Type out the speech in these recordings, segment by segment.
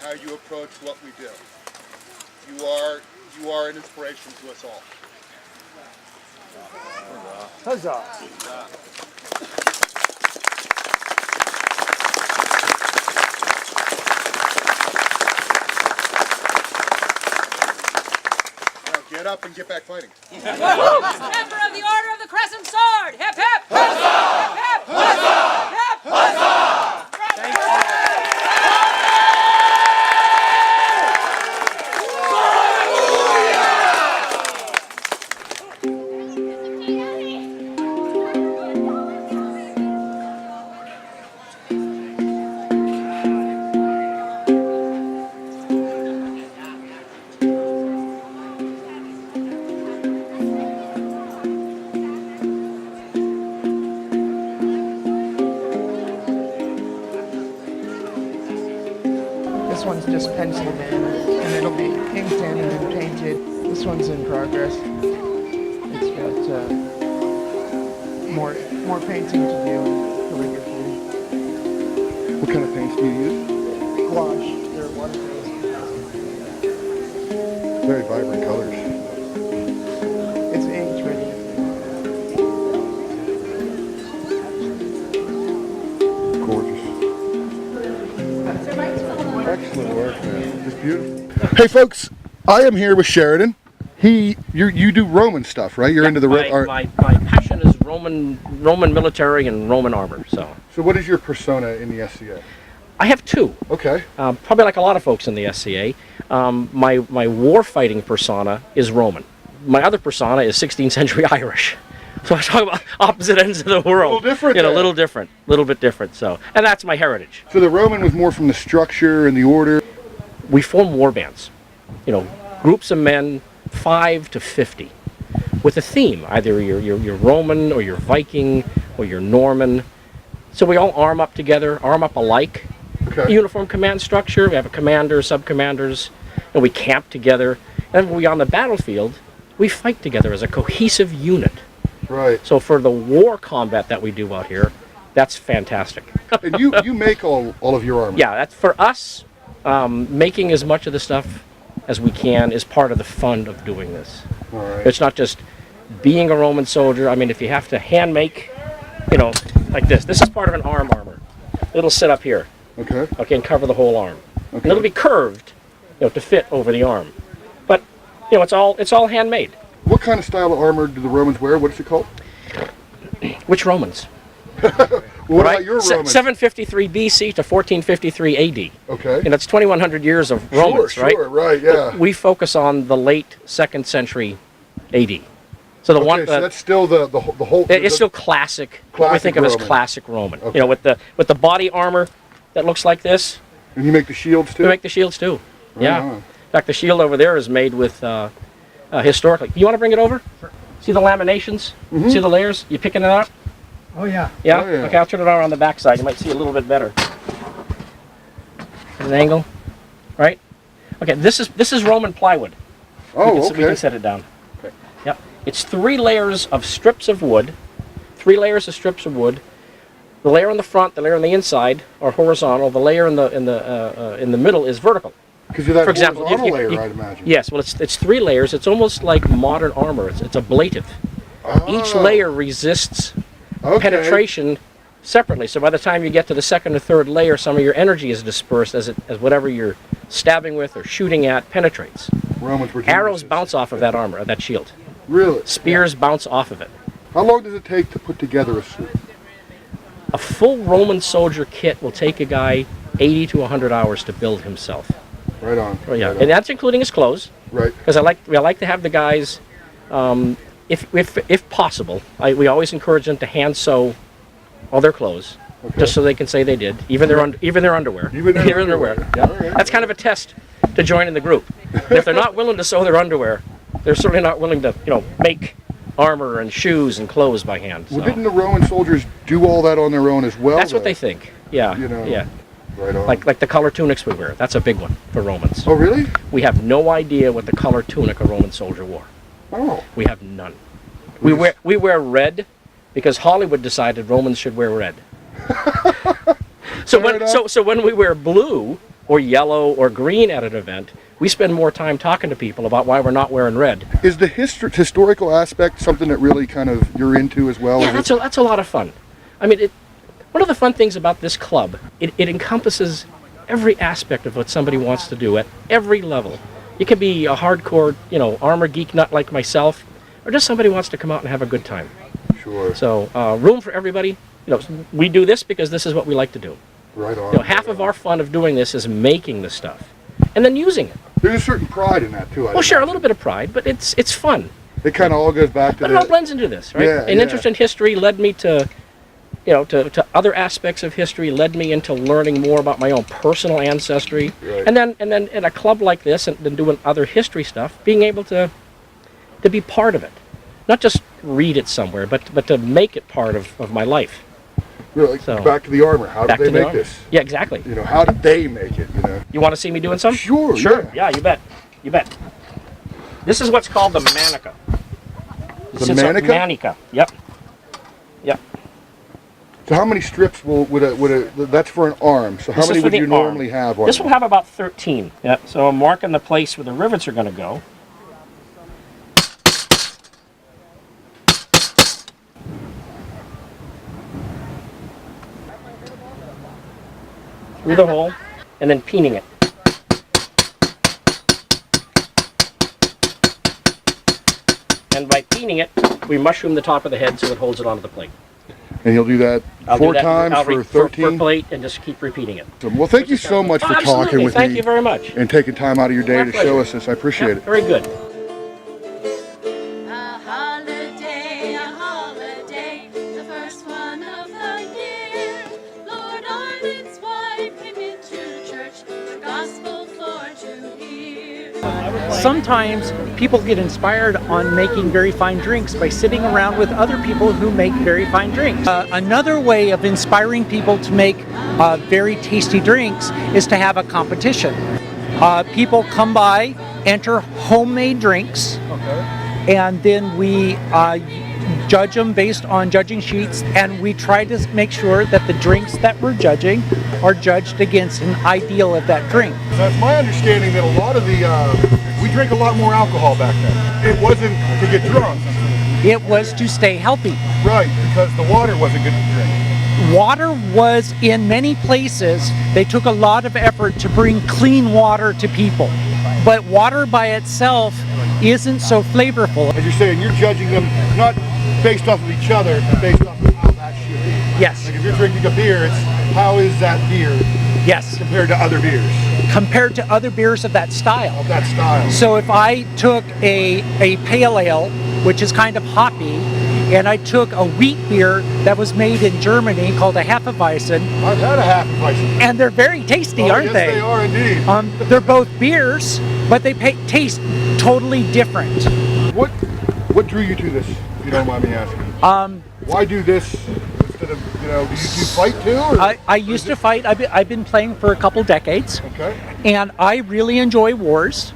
how you approach what we do. You are an inspiration to us all. Huzzah! Now get up and get back fighting. Member of the Order of the Crescent Sword! Hip hip! Huzzah! Hip hip! Huzzah! Hip hip! Huzzah! Thank you. This one's just penciled in, and it'll be inked in and then painted. This one's in progress. It's got more painting to do and calligraphy. What kind of paints do you use? Gouache. They're watercolors. Very vibrant colors. It's inked ready. Gorgeous. Excellent work, man. Just beautiful. Hey, folks, I am here with Sheridan. You do Roman stuff, right? You're into the my passion is Roman military and Roman armor. So what is your persona in the SCA? I have two. Okay. Probably like a lot of folks in the SCA. My war fighting persona is Roman. My other persona is 16th century Irish. So I talk about opposite ends of the world. A little different. You know, a little different, a little bit different. So, and that's my heritage. So the Roman was more from the structure and the order. We form war bands. You know, groups of men, 5 to 50, with a theme. Either you're Roman or you're Viking or you're Norman. So we all arm up together, arm up alike. Okay. Uniform command structure. We have a commander, sub-commanders, and we camp together. And when we're on the battlefield, we fight together as a cohesive unit. Right. So for the war combat that we do out here, that's fantastic. And you make all of your armor. Yeah, that's for us. Making as much of the stuff as we can is part of the fun of doing this. All right. It's not just being a Roman soldier. I mean, if you have to hand make, you know, like this. This is part of an armor. It'll sit up here. Okay. Okay, and cover the whole arm. Okay. And it'll be curved, you know, to fit over the arm. But, you know, it's all handmade. What kind of style of armor do the Romans wear? What is it called? Which Romans? What about your Romans? 753 BC to 1453 AD. Okay. And that's 2,100 years of Romans, right? Sure, right, yeah. But we focus on the late 2nd century AD. So the one. So that's still the whole. It's still classic. What we think of as classic Roman. Okay. You know, with the body armor that looks like this. And you make the shields too. We make the shields too. Right yeah. on. In fact, the shield over there is made with historically. You want to bring it over? Sure. See the laminations? Mm-hmm. See the layers? You picking it up? Oh yeah. Yeah? Oh, yeah. Okay, I'll turn it on the back side. You might see a little bit better. At an angle, right? Okay, this is Roman plywood. Oh, We can set it down. Okay. Yep. It's 3 layers of strips of wood. 3 layers of strips of wood. The layer on the front, the layer on the inside are horizontal. The layer in the middle is vertical. Because you're that For example, horizontal layer, I'd imagine. Yes, well, it's 3 layers. It's almost like modern armor. It's ablative. Each layer resists penetration separately. So by the time you get to the 2nd or 3rd layer, some of your energy is dispersed as whatever you're stabbing with or shooting at penetrates. Romans were Arrows geniuses. bounce off of that armor, that shield. Really? Spears bounce off of it. How long does it take to put together a suit? A full Roman soldier kit will take a guy 80 to 100 hours to build himself. Right on. Oh, yeah, Right on. and that's including his clothes. Right. Because I like to have the guys, if possible, we always encourage them to hand sew all their clothes, just so they can say they did, even their underwear. Even their underwear. Yeah. All right. That's kind of a test to join in the group. And if they're not willing to sew their underwear, they're certainly not willing to, you know, make armor and shoes and clothes by hand. Well, so. didn't the Roman soldiers do all that on their own as well? That's what they think. Yeah. You know, yeah. Right on. Like the color tunics we wear. That's a big one for Romans. Oh, really? We have no idea what the color tunic a Roman soldier wore. Oh. We have none. We wear red because Hollywood decided Romans should wear red. So when we wear blue, or yellow or green at an event, we spend more time talking to people about why we're not wearing red. Is the historical aspect something that really kind of you're into as well? Yeah, that's a lot of fun. I mean, one of the fun things about this club, it encompasses every aspect of what somebody wants to do at every level. You can be a hardcore, armor geek nut like myself, or just somebody who wants to come out and have a good time. Sure. So, room for everybody. We do this because this is what we like to do. Right on. Half of our fun of doing this is making the stuff and then using it. There's a certain pride in that too. Well, sure, a little bit of pride, but it's fun. It kind of all goes back to But it all blends into this, right? Yeah, An interest in history led me to other aspects of history, led me into learning more about my own personal ancestry. Right. And then in a club like this and then doing other history stuff, being able to be part of it. Not just read it somewhere, but to make it part of my life. Really, So, back to the armor. How did they make armor. this? Yeah, exactly. How did they make it? You want to see me doing some? Sure. Sure. Yeah, you bet. You bet. This is what's called the manica. The manica? Manica. Yep. Yep. So how many strips that's for an arm? So how This is many for would the you arm. normally have on This it? will have about 13. Yep. So I'm marking the place where the rivets are going to go. Through the hole, and then peening it. And by peening it, we mushroom the top of the head so it holds it onto the plate. And you'll do that I'll four do that. times I'll for for 13? plate and just keep repeating it. Well, thank you so much for talking Absolutely. with Thank me you very much. and taking time out of your day My to pleasure. show us this. I appreciate Yeah, it. very good. A holiday, the first one of the year. Lord Arlen's wife came into church, the gospel for to hear. Sometimes people get inspired on making very fine drinks by sitting around with other people who make very fine drinks. Another way of inspiring people to make very tasty drinks is to have a competition. People come by, enter homemade drinks, and then we judge them based on judging sheets, and we try to make sure that the drinks that we're judging are judged against an ideal of that drink. So it's my understanding that a lot of we drink a lot more alcohol back then. It wasn't to get drunk. It was to stay healthy. Right, because the water wasn't good to drink. Water was, in many places, they took a lot of effort to bring clean water to people. But water by itself isn't so flavorful. As you're saying, you're judging them not based off of each other, but based off of how that should be. Yes, Like if you're drinking a beer, it's how is that beer yes, compared to other beers compared to other beers of that style. of that style. So if I took a pale ale, which is kind of hoppy, and I took a wheat beer that was made in Germany called a Hefeweizen, I've had a Hefeweizen. and they're very tasty, aren't yes, they? They are indeed. They're both beers, but they taste totally different. What drew you to this, if you don't mind me asking? Why do this instead of, do you fight too? Or? I used to fight. I've been playing for a couple decades, Okay. and I really enjoy wars.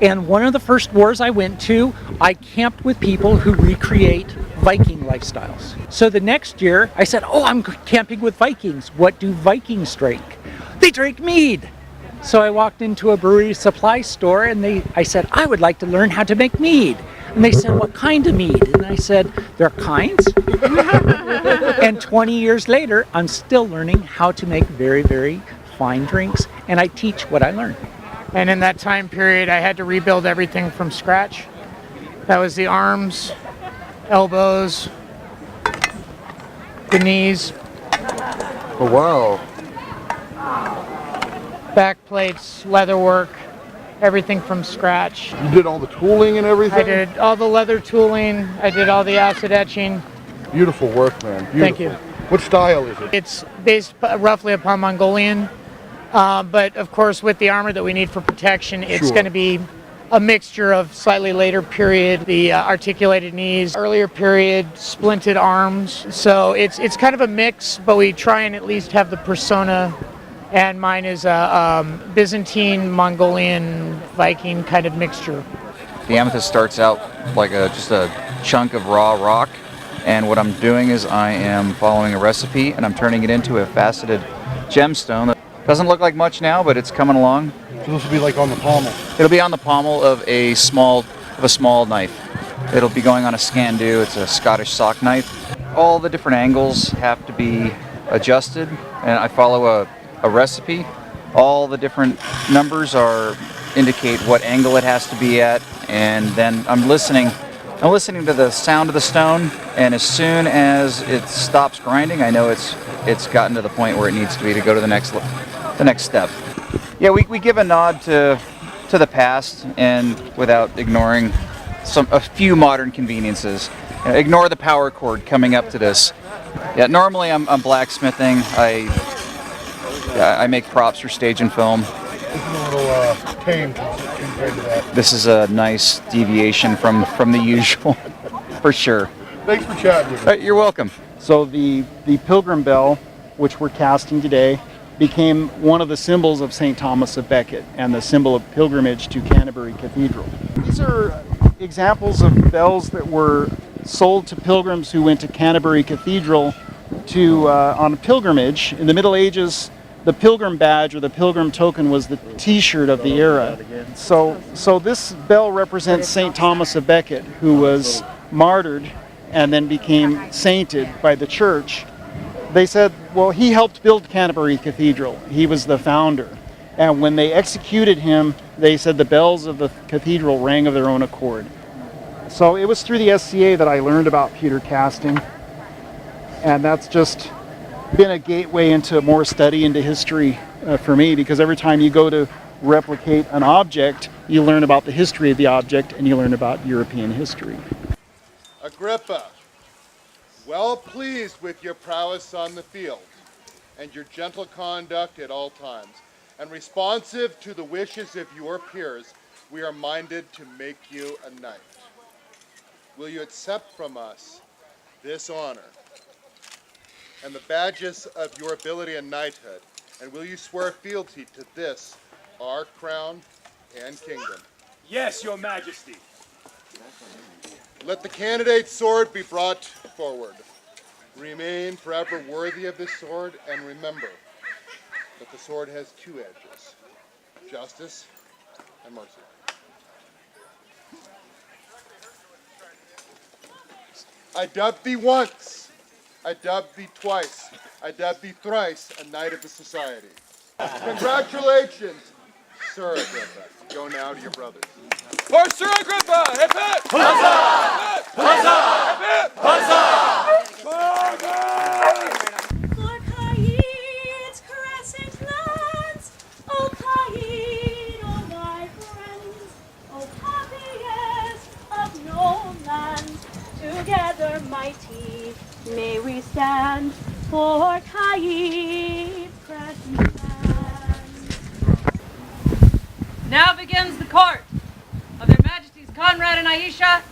And one of the first wars I went to, I camped with people who recreate Viking lifestyles. So the next year, I said, "Oh, I'm camping with Vikings. What do Vikings drink? They drink mead." So I walked into a brewery supply store, and I said, "I would like to learn how to make mead." And they said, "What kind of mead?" And I said, "There are kinds." And 20 years later, I'm still learning how to make very, very fine drinks, and I teach what I learned. And in that time period, I had to rebuild everything from scratch. That was the arms, elbows, the knees, Oh, wow. back plates, leather work, everything from scratch. You did all the tooling and everything? I did all the leather tooling. I did all the acid etching. Beautiful work, man. Beautiful. Thank you. What style is it? It's based roughly upon Mongolian, but of course with the armor that we need for protection, it's Sure. going to be a mixture of slightly later period, the articulated knees, earlier period, splinted arms. So it's kind of a mix, but we try and at least have the persona. And mine is a Byzantine, Mongolian, Viking kind of mixture. The amethyst starts out like just a chunk of raw rock, and what I'm doing is I am following a recipe and I'm turning it into a faceted gemstone. Doesn't look like much now, but it's coming along. So this will be like on the pommel. It'll be on the pommel of a small knife. It'll be going on a Scan-Do. It's a Scottish sock knife. All the different angles have to be adjusted, and I follow a recipe. All the different numbers indicate what angle it has to be at, and then I'm listening to the sound of the stone, and as soon as it stops grinding, I know it's gotten to the point where it needs to be to go to the next step. Yeah, we give a nod to the past, and without ignoring a few modern conveniences. Ignore the power cord coming up to this. Yeah, normally I'm blacksmithing. I make props for stage and film. This is a little tame compared to that. This is a nice deviation from the usual, for sure. Thanks for chatting with me. You're welcome. So the pilgrim bell, which we're casting today, became one of the symbols of St. Thomas of Becket and the symbol of pilgrimage to Canterbury Cathedral. These are examples of bells that were sold to pilgrims who went to Canterbury Cathedral on a pilgrimage. In the Middle Ages, the pilgrim badge or the pilgrim token was the t-shirt of the era. So this bell represents St. Thomas of Becket, who was martyred and then became sainted by the church. They said, well, he helped build Canterbury Cathedral. He was the founder. And when they executed him, they said the bells of the cathedral rang of their own accord. So it was through the SCA that I learned about pewter casting. And that's just been a gateway into more study into history for me, because every time you go to replicate an object, you learn about the history of the object and you learn about European history. Agrippa, well pleased with your prowess on the field and your gentle conduct at all times, and responsive to the wishes of your peers, we are minded to make you a knight. Will you accept from us this honor and the badges of your ability and knighthood, and will you swear fealty to this, our crown and kingdom? Yes, your majesty. Let the candidate's sword be brought forward. Remain forever worthy of this sword, and remember that the sword has two edges, justice and mercy. I dubbed thee once, I dubbed thee twice, I dubbed thee thrice a knight of the society. Congratulations, Sir Agrippa. Go now to your brothers. For Sir Agrippa! Hip hip! Huzzah! Huzzah! Hip hip! For Caide's crescent lands, O Caide, O my friends, O happiest of known lands, together mighty may we stand for Caide's crescent lands. Now begins the court of their Majesties Conrad and Aisha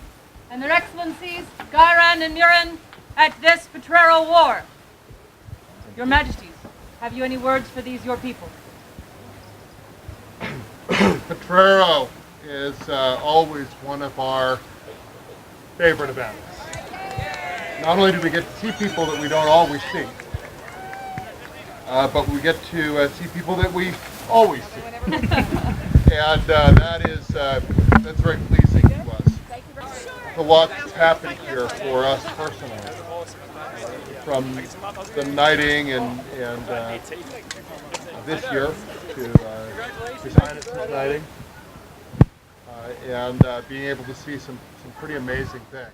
and their Excellencies Gairan and Murin at this Potrero War. Your Majesties, have you any words for these your people? Potrero is always one of our favorite events. Not only do we get to see people that we don't always see, but we get to see people that we always see. And that's very pleasing to us. A lot that's happened here for us personally, from the knighting and this year to His Highness's knighting, and being able to see some pretty amazing things.